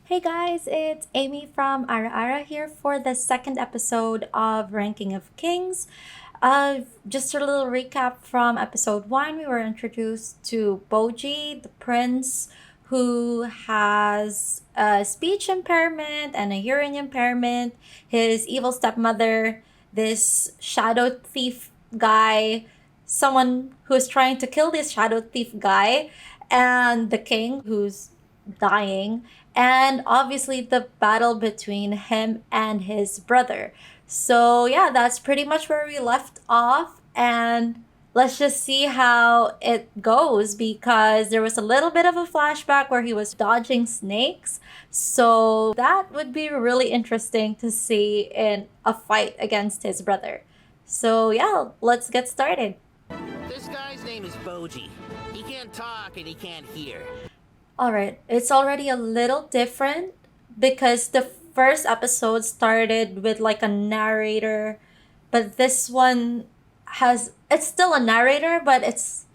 Hey guys, it's Amy from Ara Ara here for the second episode of Ranking of Kings. Just a little recap from episode 1. We were introduced to Boji, the prince who has a speech impairment and a hearing impairment, his evil stepmother, this shadow thief guy, someone who's trying to kill this shadow thief guy, and the king who's dying, and obviously the battle between him and his brother. So, yeah, that's pretty much where we left off, and let's just see how it goes because there was a little bit of a flashback where he was dodging snakes. So, that would be really interesting to see in a fight against his brother. So, yeah, let's get started. This guy's name is Boji. He can't talk and he can't hear. Alright, it's already a little different because the first episode started with like a narrator, but this one it's still a narrator, but it's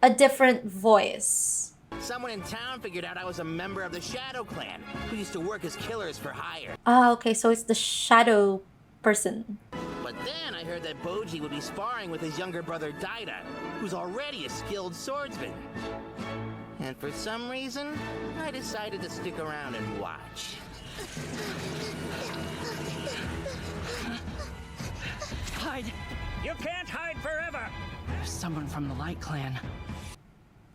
a different voice. Someone in town figured out I was a member of the Shadow Clan who used to work as killers for hire. Ah, okay, so it's the shadow person. But then I heard that Boji would be sparring with his younger brother Daida, who's already a skilled swordsman. And for some reason, I decided to stick around and watch. Hide! You can't hide forever! There's someone from the Light Clan.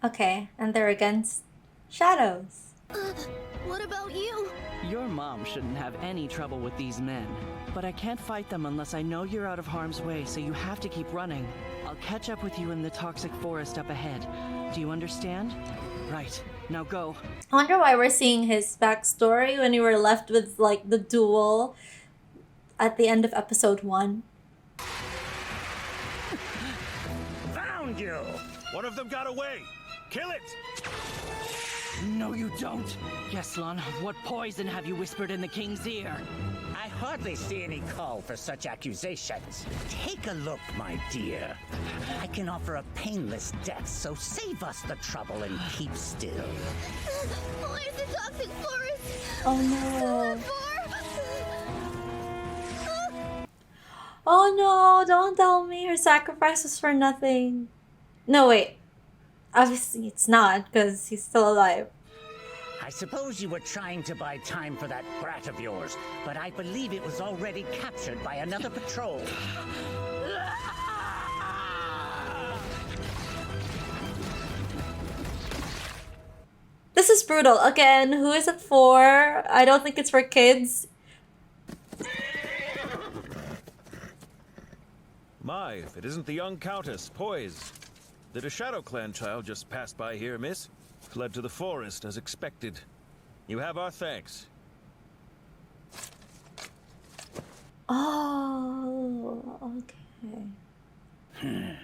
Okay, and they're against shadows. What about you? Your mom shouldn't have any trouble with these men. But I can't fight them unless I know you're out of harm's way, so you have to keep running. I'll catch up with you in the toxic forest up ahead. Do you understand? Right, now go. I wonder why we're seeing his backstory when we were left with like the duel at the end of episode 1. Found you! One of them got away! Kill it! No, you don't! Yeslon, what poison have you whispered in the king's ear? I hardly see any call for such accusations. Take a look, my dear. I can offer a painless death, so save us the trouble and keep still. Where's the toxic forest? Oh no. For? Oh no, don't tell me her sacrifice was for nothing. No, wait. Obviously it's not, because he's still alive. I suppose you were trying to buy time for that brat of yours, but I believe it was already captured by another patrol. This is brutal. Again, who is it for? I don't think it's for kids. My, if it isn't the young Countess, Poise. Did a Shadow Clan child just pass by here, miss? Fled to the forest as expected. You have our thanks. Oh, okay.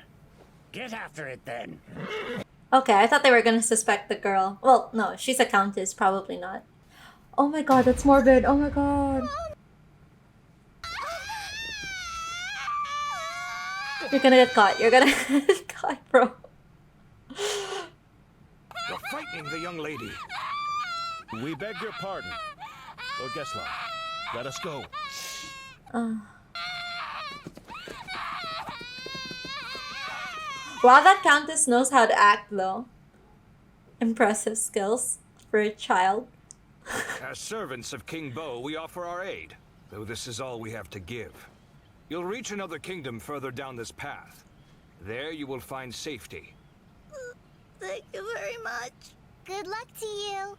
Get after it then. Okay, I thought they were gonna suspect the girl. Well, no, she's a countess, probably not. Oh my god, that's morbid. Oh my god. You're gonna get caught. You're gonna get caught, bro. You're frightening the young lady. We beg your pardon. Lord Gesla, let us go. Wow, that countess knows how to act, though. Impressive skills for a child. As servants of King Bo, we offer our aid, though this is all we have to give. You'll reach another kingdom further down this path. There you will find safety. Thank you very much. Good luck to you.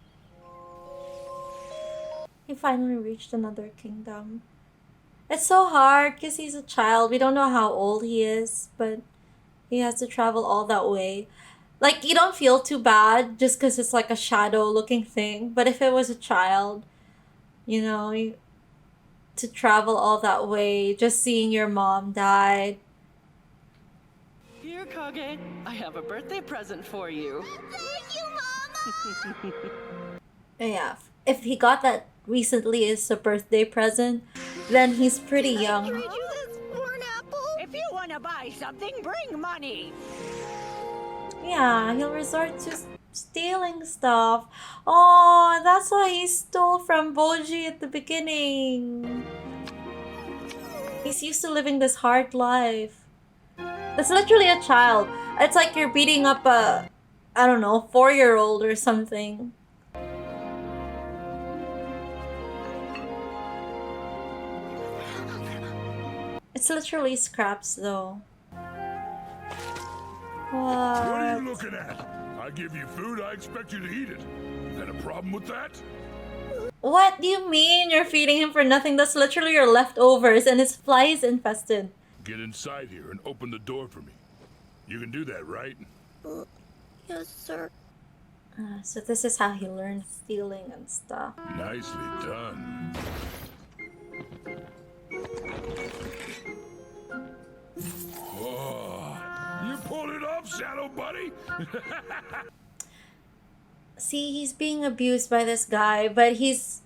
He finally reached another kingdom. It's so hard because he's a child. We don't know how old he is, but he has to travel all that way. Like, you don't feel too bad just because it's like a shadow-looking thing. But if it was a child, you know, to travel all that way, just seeing your mom die. Here, Kage, I have a birthday present for you. Thank you, Mama. Yeah, if he got that recently as a birthday present, then he's pretty young. Trade you this for an apple? If you want to buy something, bring money. Yeah, he'll resort to stealing stuff. Oh, that's why he stole from Boji at the beginning. He's used to living this hard life. That's literally a child. It's like you're beating up a, I don't know, 4-year-old or something. It's literally scraps though. What are you What? looking at? I give you food, I expect you to eat it. Got a problem with that? What do you mean you're feeding him for nothing? That's literally your leftovers and his flies infested. Get inside here and open the door for me. You can do that, right? Yes, sir. So this is how he learned stealing and stuff. Nicely done. Oh, you pulled it off, Shadow Buddy! See, he's being abused by this guy, but he's,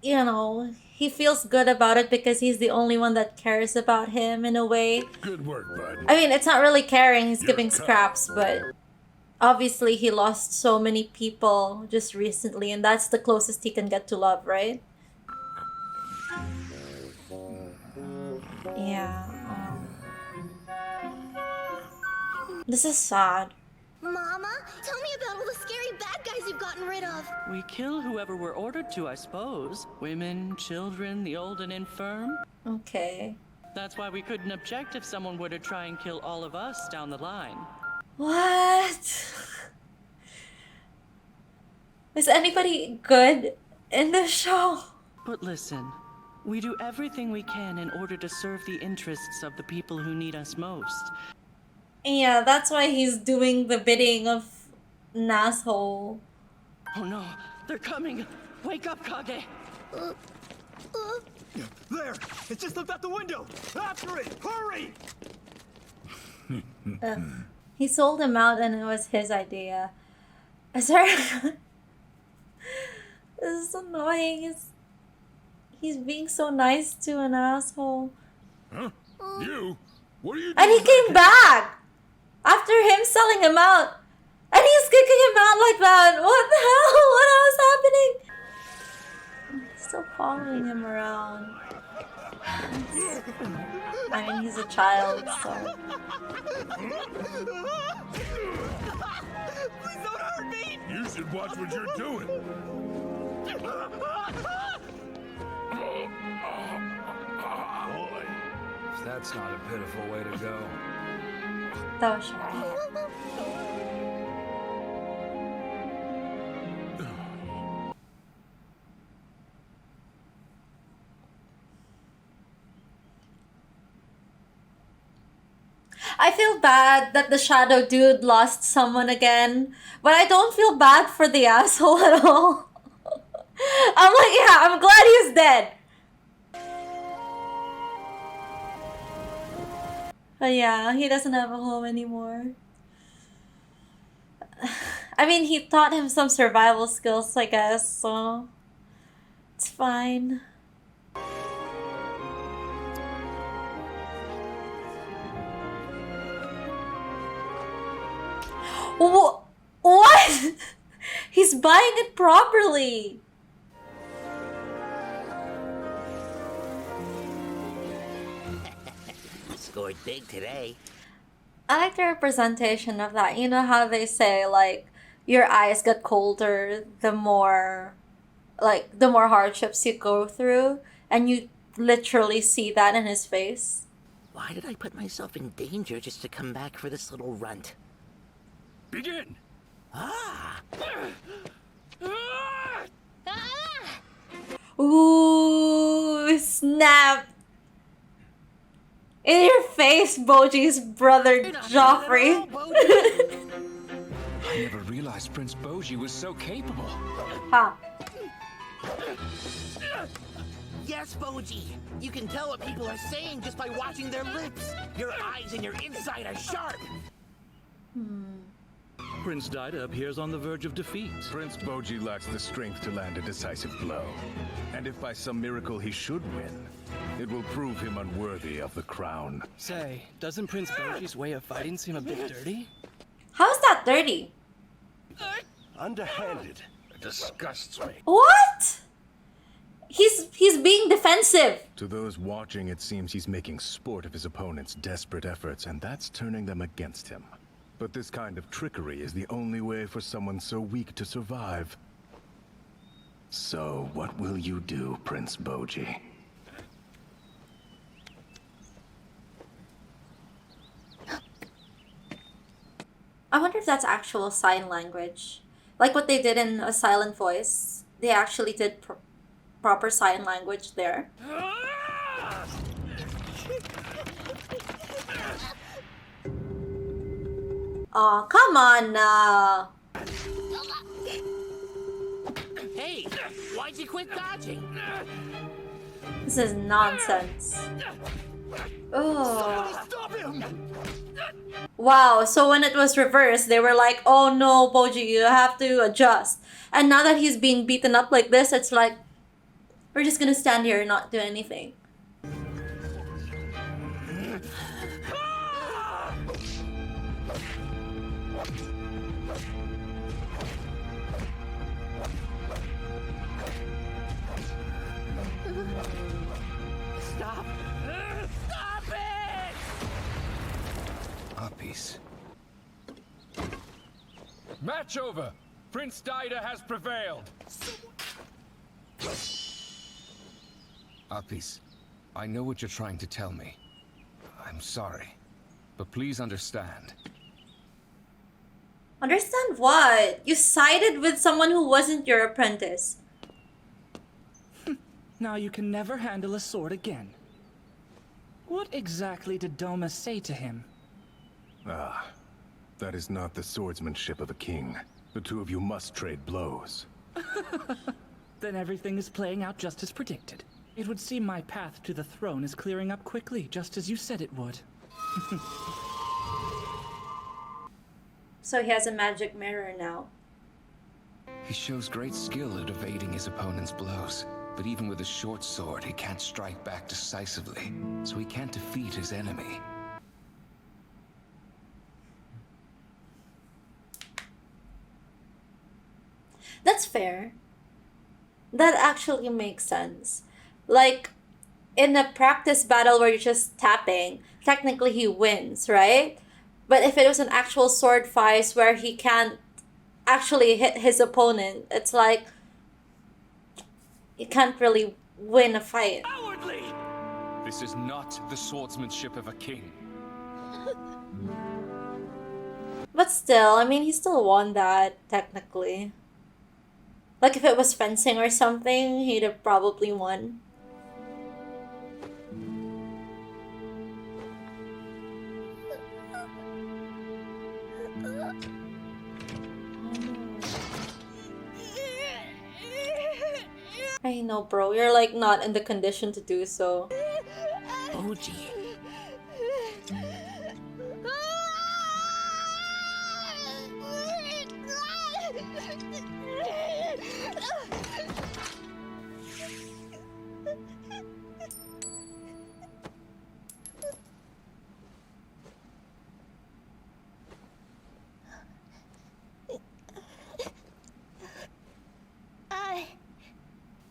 you know, he feels good about it because he's the only one that cares about him in a way. Good work, bud. I mean, it's not really caring, he's You're giving kind. scraps, but obviously he lost so many people just recently, and that's the closest he can get to love, right? Yeah. This is sad. Mama, tell me about all the scary bad guys you've gotten rid of. We kill whoever we're ordered to, I suppose. Women, children, the old and infirm. Okay. That's why we couldn't object if someone were to try and kill all of us down the line. What? Is anybody good in this show? But listen, we do everything we can in order to serve the interests of the people who need us most. Yeah, that's why he's doing the bidding of an asshole. Oh no, they're coming! Wake up, Kage! There! It just looked out the window! After it! Hurry! He sold him out and it was his idea. Is there... This is annoying. He's being so nice to an asshole. Huh? You? What are you doing? And he came here? back! After him selling him out! And he's kicking him out like that! What the hell? What else is happening? Still following him around. I mean, he's a child, so... Please don't hurt me! You should watch what you're doing. Boy. That's not a pitiful way to go. That was shy. I feel bad that the shadow dude lost someone again, but I don't feel bad for the asshole at all. I'm like, yeah, I'm glad he's dead. But yeah, he doesn't have a home anymore. I mean, he taught him some survival skills, I guess, so it's fine. What? He's buying it properly. Scored big today. I like the representation of that. You know how they say, like, your eyes get colder the more hardships you go through, and you literally see that in his face. Why did I put myself in danger just to come back for this little runt? Begin! Ooh, snap! In your face, Boji's brother Joffrey. I never realized Prince Boji was so capable. Ha. Yes, Boji! You can tell what people are saying just by watching their lips. Your eyes and your inside are sharp. Prince Daida appears on the verge of defeat. Prince Boji lacks the strength to land a decisive blow. And if by some miracle he should win, it will prove him unworthy of the crown. Say, doesn't Prince Boji's way of fighting seem a bit dirty? How's that dirty? underhanded. It disgusts me. What? He's being defensive. To those watching, it seems he's making sport of his opponent's desperate efforts, and that's turning them against him. But this kind of trickery is the only way for someone so weak to survive. So, what will you do, Prince Boji? I wonder if that's actual sign language. Like what they did in A Silent Voice. They actually did proper sign language there. Aw, come on now. Hey, why'd you quit dodging? This is nonsense. Oh. Stop him! Wow, so when it was reversed, they were like, oh no, Boji, you have to adjust. And now that he's being beaten up like this, it's like, we're just gonna stand here and not do anything. Stop! Stop it! Puppies. Match over! Prince Daida has prevailed! Apis, I know what you're trying to tell me. I'm sorry, but please understand. Understand what? You sided with someone who wasn't your apprentice. Now you can never handle a sword again. What exactly did Doma say to him? Ah, that is not the swordsmanship of a king. The two of you must trade blows. Then everything is playing out just as predicted. It would seem my path to the throne is clearing up quickly, just as you said it would. So he has a magic mirror now. He shows great skill at evading his opponent's blows. But even with a short sword, he can't strike back decisively. So he can't defeat his enemy. That's fair. That actually makes sense. Like, in a practice battle where you're just tapping, technically he wins, right? But if it was an actual sword fight where he can't actually hit his opponent, it's like, you can't really win a fight. Cowardly! This is not the swordsmanship of a king. But still, I mean, he still won that, technically. Like, if it was fencing or something, he'd have probably won. I know, bro. You're, like, not in the condition to do so. Boji.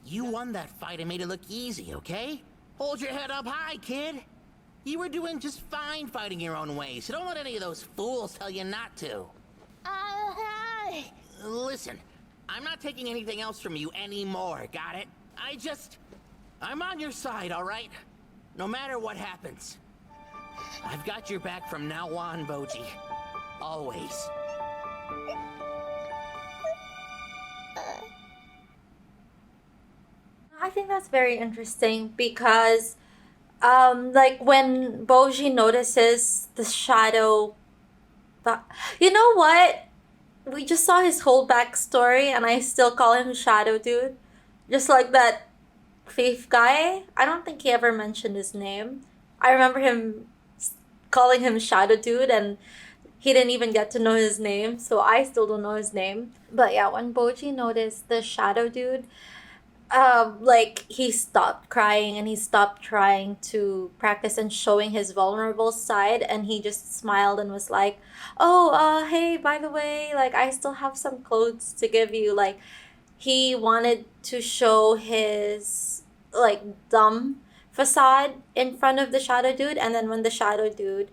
You won that fight and made it look easy, okay? Hold your head up high, kid. You were doing just fine fighting your own way, so don't let any of those fools tell you not to. Listen, I'm not taking anything else from you anymore, got it? I'm on your side, all right? No matter what happens. I've got your back from now on, Boji. Always. I think that's very interesting because, like when Boji notices the shadow, you know what? We just saw his whole backstory, and I still call him Shadow Dude, just like that thief guy. I don't think he ever mentioned his name. I remember him calling him Shadow Dude, and he didn't even get to know his name, so I still don't know his name. But yeah, when Boji noticed the Shadow Dude, like he stopped crying and he stopped trying to practice and showing his vulnerable side, and he just smiled and was like, oh, hey, by the way, like I still have some clothes to give you. Like he wanted to show his like dumb facade in front of the shadow dude, and then when the shadow dude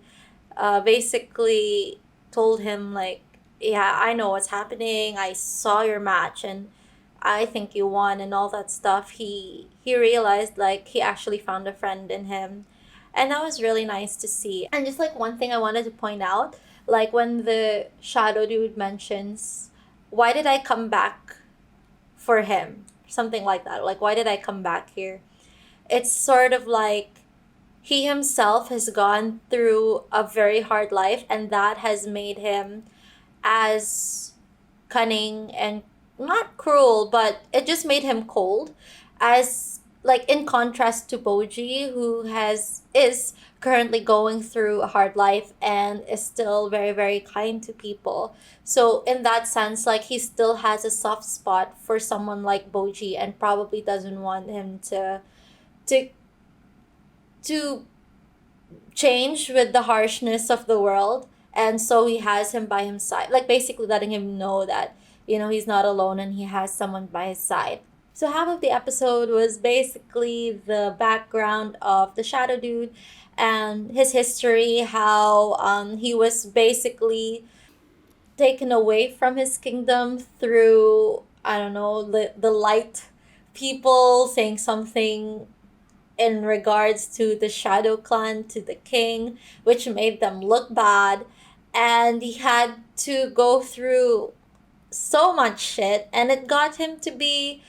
basically told him like, yeah, I know what's happening, I saw your match and I think you won and all that stuff, he realized like he actually found a friend in him. And that was really nice to see. And just like one thing I wanted to point out, like when the shadow dude mentions, why did I come back for him? Something like that. Like, why did I come back here? It's sort of like he himself has gone through a very hard life, and that has made him as cunning and not cruel, but it just made him cold, as like in contrast to Boji, who has is currently going through a hard life and is still very very kind to people. So in that sense, like he still has a soft spot for someone like Boji and probably doesn't want him to to change with the harshness of the world. And so he has him by his side, like basically letting him know that, you know, he's not alone and he has someone by his side. So half of the episode was basically the background of the shadow dude and his history, how he was basically taken away from his kingdom through, I don't know, the light people saying something in regards to the shadow clan to the king, which made them look bad. And he had to go through so much shit, and it got him to be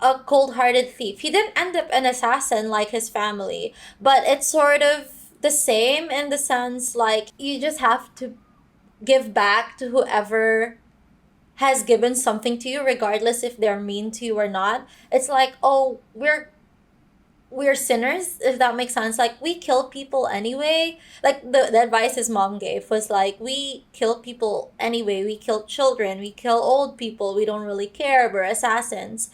a cold-hearted thief. He didn't end up an assassin like his family, but it's sort of the same in the sense like you just have to give back to whoever has given something to you, regardless if they're mean to you or not. It's like, oh, we're sinners, if that makes sense. Like we kill people anyway. Like the advice his mom gave was like, we kill people anyway, we kill children, we kill old people, we don't really care, we're assassins.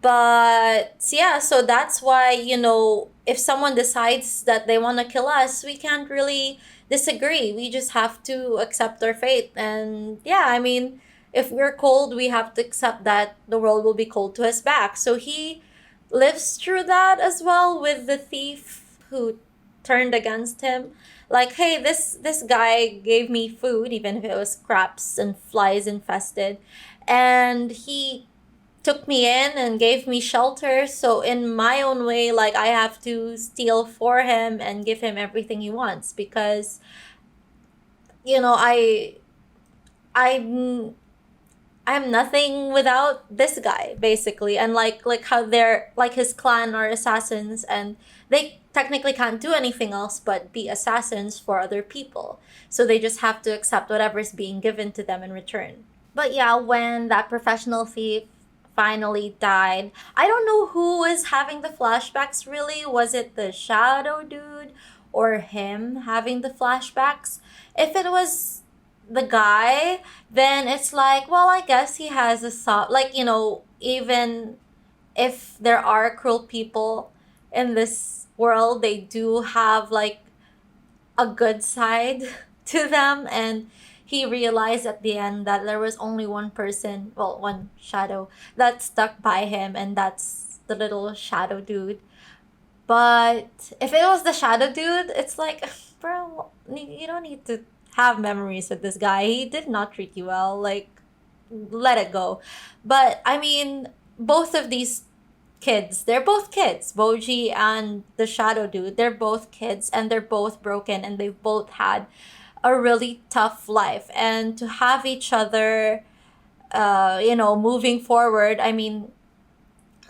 But yeah, so that's why, you know, if someone decides that they want to kill us, we can't really disagree, we just have to accept our fate. And yeah, I mean, if we're cold, we have to accept that the world will be cold to us back. So he lives through that as well with the thief who turned against him. Like, hey, this guy gave me food, even if it was scraps and flies infested, and he took me in and gave me shelter. So in my own way, like I have to steal for him and give him everything he wants, because you know, I'm I'm nothing without this guy, basically. And like how they're like his clan are assassins, and they technically can't do anything else but be assassins for other people. So they just have to accept whatever is being given to them in return. But yeah, when that professional thief finally died, I don't know who was having the flashbacks really. Was it the shadow dude or him having the flashbacks? If it was the guy, then it's like, well, I guess he has a soft, like, you know, even if there are cruel people in this world, they do have like a good side to them. And he realized at the end that there was only one person, well, one shadow that stuck by him, and that's the little shadow dude. But if it was the shadow dude, it's like, bro, you don't need to have memories with this guy. He did not treat you well. Like, let it go. But I mean, both of these kids, they're both kids. Boji and the shadow dude, they're both kids, and they're both broken, and they've both had a really tough life. And to have each other, you know, moving forward, I mean,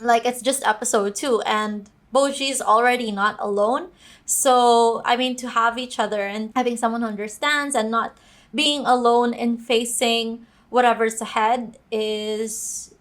like, it's just episode 2, and Boji's already not alone. So, I mean, to have each other and having someone who understands and not being alone in facing whatever's ahead is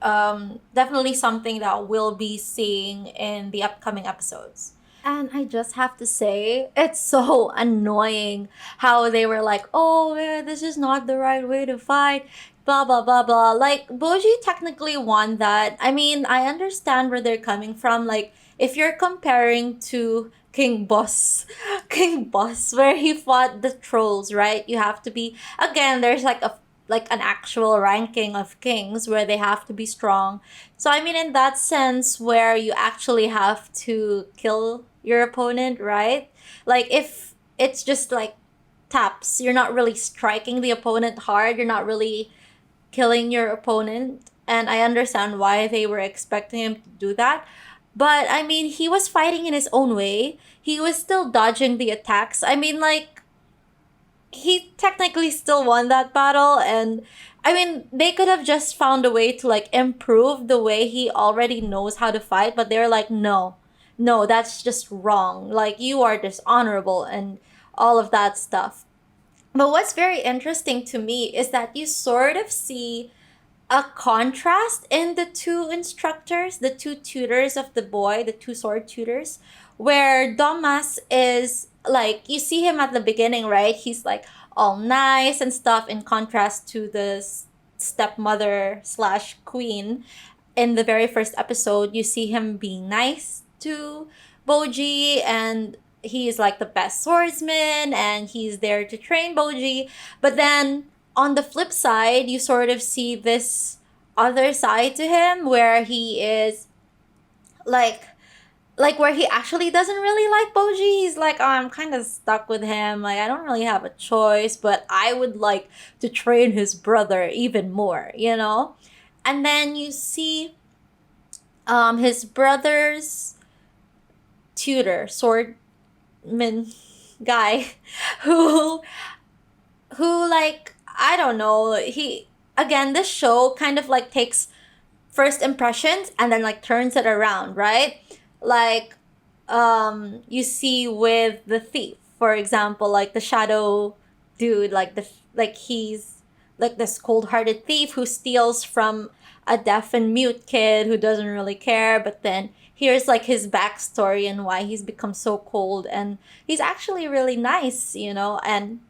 definitely something that we'll be seeing in the upcoming episodes. And I just have to say, it's so annoying how they were like, oh, yeah, this is not the right way to fight. blah blah blah blah. Like Boji technically won that. I mean, I understand where they're coming from. Like if you're comparing to King Boss, King Boss, where he fought the trolls, right? You have to be, again, there's like an actual ranking of kings where they have to be strong. So I mean, in that sense, where you actually have to kill your opponent, right? Like if it's just like taps, you're not really striking the opponent hard, you're not really killing your opponent. And I understand why they were expecting him to do that. But I mean, he was fighting in his own way. He was still dodging the attacks. I mean, like, he technically still won that battle. And I mean, they could have just found a way to like improve the way he already knows how to fight. But they're like, no, no, that's just wrong. Like, you are dishonorable and all of that stuff. But what's very interesting to me is that you sort of see a contrast in the two instructors, the two tutors of the boy, the two sword tutors, where Domas is like, you see him at the beginning, right? He's like all nice and stuff, in contrast to the stepmother slash queen. In the very first episode, you see him being nice to Boji, and he's like the best swordsman and he's there to train Boji. But then on the flip side, you sort of see this other side to him where he is like where he actually doesn't really like Boji. He's like, oh, I'm kind of stuck with him. Like, I don't really have a choice, but I would like to train his brother even more, you know? And then you see his brother's tutor, swordman guy, who like, I don't know, he, again, this show kind of like takes first impressions and then like turns it around, right? Like you see with the thief, for example, like the shadow dude, like he's like this cold-hearted thief who steals from a deaf and mute kid who doesn't really care. But then here's like his backstory and why he's become so cold, and he's actually really nice, you know. And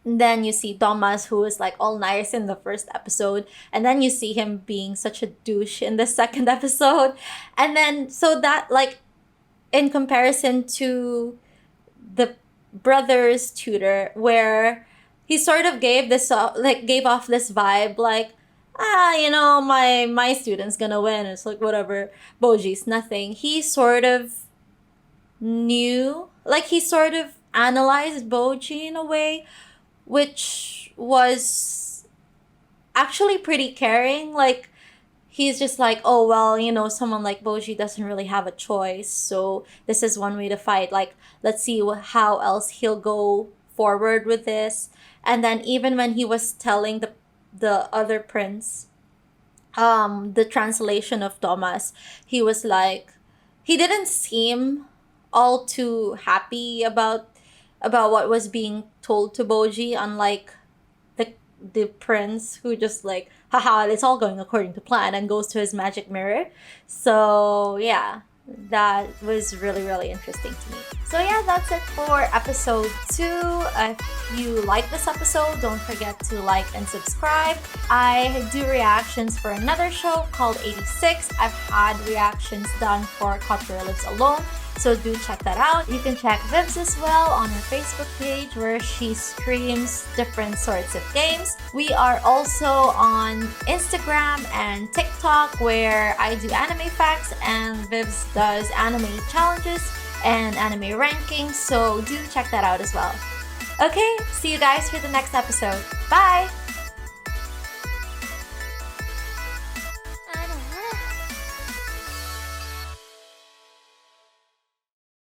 then you see Thomas, who is like all nice in the first episode, and then you see him being such a douche in the second episode. And then so that, like, in comparison to the brother's tutor, where he sort of gave this gave off this vibe like, you know, my student's gonna win, it's like whatever, Boji's nothing. He sort of knew, like, he sort of analyzed Boji in a way which was actually pretty caring. Like, he's just like, oh, well, you know, someone like Boji doesn't really have a choice, so this is one way to fight. Like, let's see how else he'll go forward with this. And then even when he was telling the other prince the translation of Thomas, he was like, he didn't seem all too happy about what was being told to Boji, unlike the prince who just like, haha, it's all going according to plan, and goes to his magic mirror. So yeah, that was really, really interesting to me. So yeah, that's it for episode 2. If you like this episode, don't forget to like and subscribe. I do reactions for another show called 86. I've had reactions done for Cutler Lives Alone, so do check that out. You can check Vivs as well on her Facebook page, where she streams different sorts of games. We are also on Instagram and TikTok, where I do anime facts and Vivs does anime challenges and anime rankings, so do check that out as well. Okay, see you guys for the next episode. Bye!